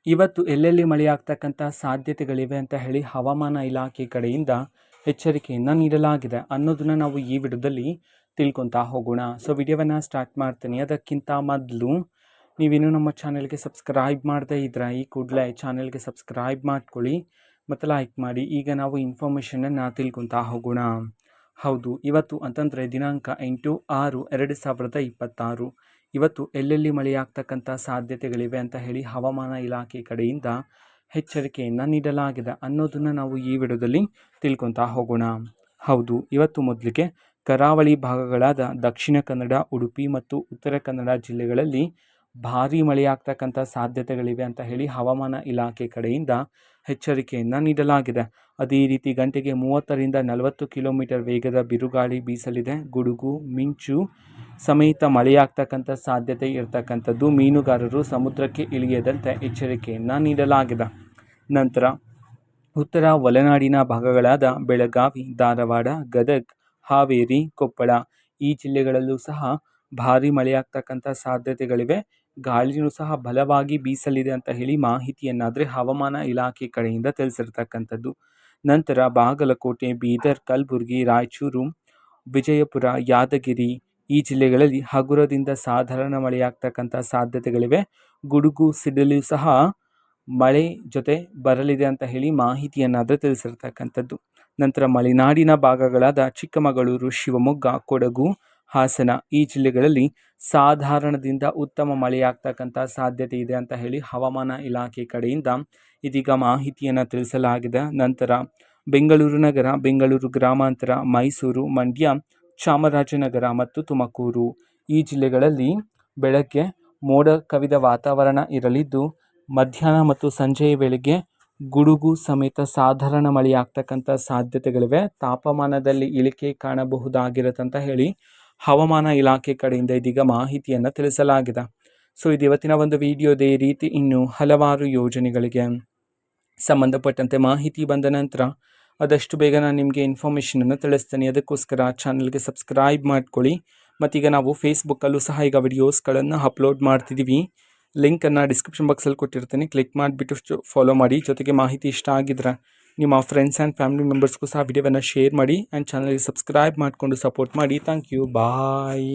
ಇವತ್ತು ಎಲ್ಲೆಲ್ಲಿ ಮಳೆಯಾಗ್ತಕ್ಕಂಥ ಸಾಧ್ಯತೆಗಳಿವೆ ಅಂತ ಹೇಳಿ ಹವಾಮಾನ ಇಲಾಖೆ ಕಡೆಯಿಂದ ಎಚ್ಚರಿಕೆಯನ್ನು ನೀಡಲಾಗಿದೆ ಅನ್ನೋದನ್ನ ನಾವು ಈ ವಿಡಿಯೋದಲ್ಲಿ ತಿಳ್ಕೊತಾ ಹೋಗೋಣ. ಸೊ ವಿಡಿಯೋವನ್ನು ಸ್ಟಾರ್ಟ್ ಮಾಡ್ತೀನಿ. ಅದಕ್ಕಿಂತ ಮೊದಲು ನೀವಿನ್ನೂ ನಮ್ಮ ಚಾನೆಲ್ಗೆ ಸಬ್ಸ್ಕ್ರೈಬ್ ಮಾಡದೇ ಇದ್ರೆ ಈ ಕೂಡಲೇ ಚಾನೆಲ್ಗೆ ಸಬ್ಸ್ಕ್ರೈಬ್ ಮಾಡ್ಕೊಳ್ಳಿ ಮತ್ತು ಲೈಕ್ ಮಾಡಿ. ಈಗ ನಾವು ಇನ್ಫಾರ್ಮೇಷನನ್ನು ತಿಳ್ಕೊತಾ ಹೋಗೋಣ. ಹೌದು, ಇವತ್ತು ಅಂತಂದರೆ ದಿನಾಂಕ 8/6/2026 ಇವತ್ತು ಎಲ್ಲೆಲ್ಲಿ ಮಳೆಯಾಗ್ತಕ್ಕಂಥ ಸಾಧ್ಯತೆಗಳಿವೆ ಅಂತ ಹೇಳಿ ಹವಾಮಾನ ಇಲಾಖೆ ಕಡೆಯಿಂದ ಎಚ್ಚರಿಕೆಯನ್ನು ನೀಡಲಾಗಿದೆ ಅನ್ನೋದನ್ನು ನಾವು ಈ ವಿಡಿಯೋದಲ್ಲಿ ತಿಳ್ಕೊತಾ ಹೋಗೋಣ. ಹೌದು, ಇವತ್ತು ಮೊದಲಿಗೆ ಕರಾವಳಿ ಭಾಗಗಳಾದ ದಕ್ಷಿಣ ಕನ್ನಡ, ಉಡುಪಿ ಮತ್ತು ಉತ್ತರ ಕನ್ನಡ ಜಿಲ್ಲೆಗಳಲ್ಲಿ ಭಾರೀ ಮಳೆಯಾಗ್ತಕ್ಕಂಥ ಸಾಧ್ಯತೆಗಳಿವೆ ಅಂತ ಹೇಳಿ ಹವಾಮಾನ ಇಲಾಖೆ ಕಡೆಯಿಂದ ಎಚ್ಚರಿಕೆಯನ್ನು ನೀಡಲಾಗಿದೆ. ಅದೇ ರೀತಿ ಗಂಟೆಗೆ 30ರಿಂದ 40 ಕಿಲೋಮೀಟರ್ ವೇಗದ ಬಿರುಗಾಳಿ ಬೀಸಲಿದೆ. ಗುಡುಗು ಮಿಂಚು ಸಮೇತ ಮಳೆಯಾಗ್ತಕ್ಕಂಥ ಸಾಧ್ಯತೆ ಇರತಕ್ಕಂಥದ್ದು. ಮೀನುಗಾರರು ಸಮುದ್ರಕ್ಕೆ ಇಳಿಯದಂತೆ ಎಚ್ಚರಿಕೆಯನ್ನು ನೀಡಲಾಗಿದೆ. ನಂತರ ಉತ್ತರ ಒಳನಾಡಿನ ಭಾಗಗಳಾದ ಬೆಳಗಾವಿ, ಧಾರವಾಡ, ಗದಗ್, ಹಾವೇರಿ, ಕೊಪ್ಪಳ ಈ ಜಿಲ್ಲೆಗಳಲ್ಲೂ ಸಹ ಭಾರೀ ಮಳೆಯಾಗ್ತಕ್ಕಂಥ ಸಾಧ್ಯತೆಗಳಿವೆ. ಗಾಳಿಯೂ ಸಹ ಬಲವಾಗಿ ಬೀಸಲಿದೆ ಅಂತ ಹೇಳಿ ಮಾಹಿತಿಯನ್ನಾದರೆ ಹವಾಮಾನ ಇಲಾಖೆ ಕಡೆಯಿಂದ ತಿಳಿಸಿರ್ತಕ್ಕಂಥದ್ದು. ನಂತರ ಬಾಗಲಕೋಟೆ, ಬೀದರ್, ಕಲಬುರಗಿ, ರಾಯಚೂರು, ವಿಜಯಪುರ, ಯಾದಗಿರಿ ಈ ಜಿಲ್ಲೆಗಳಲ್ಲಿ ಹಗುರದಿಂದ ಸಾಧಾರಣ ಮಳೆಯಾಗ್ತಕ್ಕಂಥ ಸಾಧ್ಯತೆಗಳಿವೆ. ಗುಡುಗು ಸಿಡಿಲು ಸಹ ಮಳೆ ಜೊತೆ ಬರಲಿದೆ ಅಂತ ಹೇಳಿ ಮಾಹಿತಿಯನ್ನಾದರೆ ತಿಳಿಸಿರ್ತಕ್ಕಂಥದ್ದು. ನಂತರ ಮಲೆನಾಡಿನ ಭಾಗಗಳಾದ ಚಿಕ್ಕಮಗಳೂರು, ಶಿವಮೊಗ್ಗ, ಕೊಡಗು, ಹಾಸನ ಈ ಜಿಲ್ಲೆಗಳಲ್ಲಿ ಸಾಧಾರಣದಿಂದ ಉತ್ತಮ ಮಳೆಯಾಗ್ತಕ್ಕಂಥ ಸಾಧ್ಯತೆ ಇದೆ ಅಂತ ಹೇಳಿ ಹವಾಮಾನ ಇಲಾಖೆ ಕಡೆಯಿಂದ ಇದೀಗ ಮಾಹಿತಿಯನ್ನು ತಿಳಿಸಲಾಗಿದೆ. ನಂತರ ಬೆಂಗಳೂರು ನಗರ, ಬೆಂಗಳೂರು ಗ್ರಾಮಾಂತರ, ಮೈಸೂರು, ಮಂಡ್ಯ, ಚಾಮರಾಜನಗರ ಮತ್ತು ತುಮಕೂರು ಈ ಜಿಲ್ಲೆಗಳಲ್ಲಿ ಬೆಳಗ್ಗೆ ಮೋಡ ಕವಿದ ವಾತಾವರಣ ಇರಲಿದ್ದು ಮಧ್ಯಾಹ್ನ ಮತ್ತು ಸಂಜೆಯ ವೇಳೆಗೆ ಗುಡುಗು ಸಮೇತ ಸಾಧಾರಣ ಮಳೆಯಾಗ್ತಕ್ಕಂಥ ಸಾಧ್ಯತೆಗಳಿವೆ. ತಾಪಮಾನದಲ್ಲಿ ಇಳಿಕೆ ಕಾಣಬಹುದಾಗಿರುತ್ತಂತ ಹೇಳಿ ಹವಾಮಾನ ಇಲಾಖೆ ಕಡೆಯಿಂದ ಇದೀಗ ಮಾಹಿತಿಯನ್ನು ತಿಳಿಸಲಾಗಿದೆ. ಸೊ ಇದು ಇವತ್ತಿನ ಒಂದು ವಿಡಿಯೋ. ಇದೇ ರೀತಿ ಇನ್ನು ಹಲವಾರು ಯೋಜನೆಗಳಿಗೆ ಸಂಬಂಧಪಟ್ಟಂತೆ ಮಾಹಿತಿ ಬಂದ ನಂತರ ಆದಷ್ಟು ಬೇಗ ನಾನು ನಿಮಗೆ ಇನ್ಫಾರ್ಮೇಷನನ್ನು ತಿಳಿಸ್ತೇನೆ. ಅದಕ್ಕೋಸ್ಕರ ಚಾನಲ್ಗೆ ಸಬ್ಸ್ಕ್ರೈಬ್ ಮಾಡ್ಕೊಳ್ಳಿ. ಮತ್ತೀಗ ನಾವು ಫೇಸ್ಬುಕ್ಕಲ್ಲೂ ಸಹ ಈಗ ವಿಡಿಯೋಸ್ಗಳನ್ನು ಅಪ್ಲೋಡ್ ಮಾಡ್ತಿದ್ದೀವಿ. ಲಿಂಕನ್ನು ಡಿಸ್ಕ್ರಿಪ್ಷನ್ ಬಾಕ್ಸಲ್ಲಿ ಕೊಟ್ಟಿರ್ತೀನಿ. ಕ್ಲಿಕ್ ಮಾಡಿಬಿಟ್ಟು ಫಾಲೋ ಮಾಡಿ. ಜೊತೆಗೆ ಮಾಹಿತಿ ಇಷ್ಟ ಆಗಿದ್ರೆ ನಿಮ್ಮ ಫ್ರೆಂಡ್ಸ್ ಆ್ಯಂಡ್ ಫ್ಯಾಮಿಲಿ ಮೆಂಬರ್ಸ್ಗೂ ಸಹ ವಿಡಿಯೋವನ್ನು ಶೇರ್ ಮಾಡಿ ಆ್ಯಂಡ್ ಚಾನಲ್ಗೆ ಸಬ್ಸ್ಕ್ರೈಬ್ ಮಾಡಿಕೊಂಡು ಸಪೋರ್ಟ್ ಮಾಡಿ. Thank you, bye.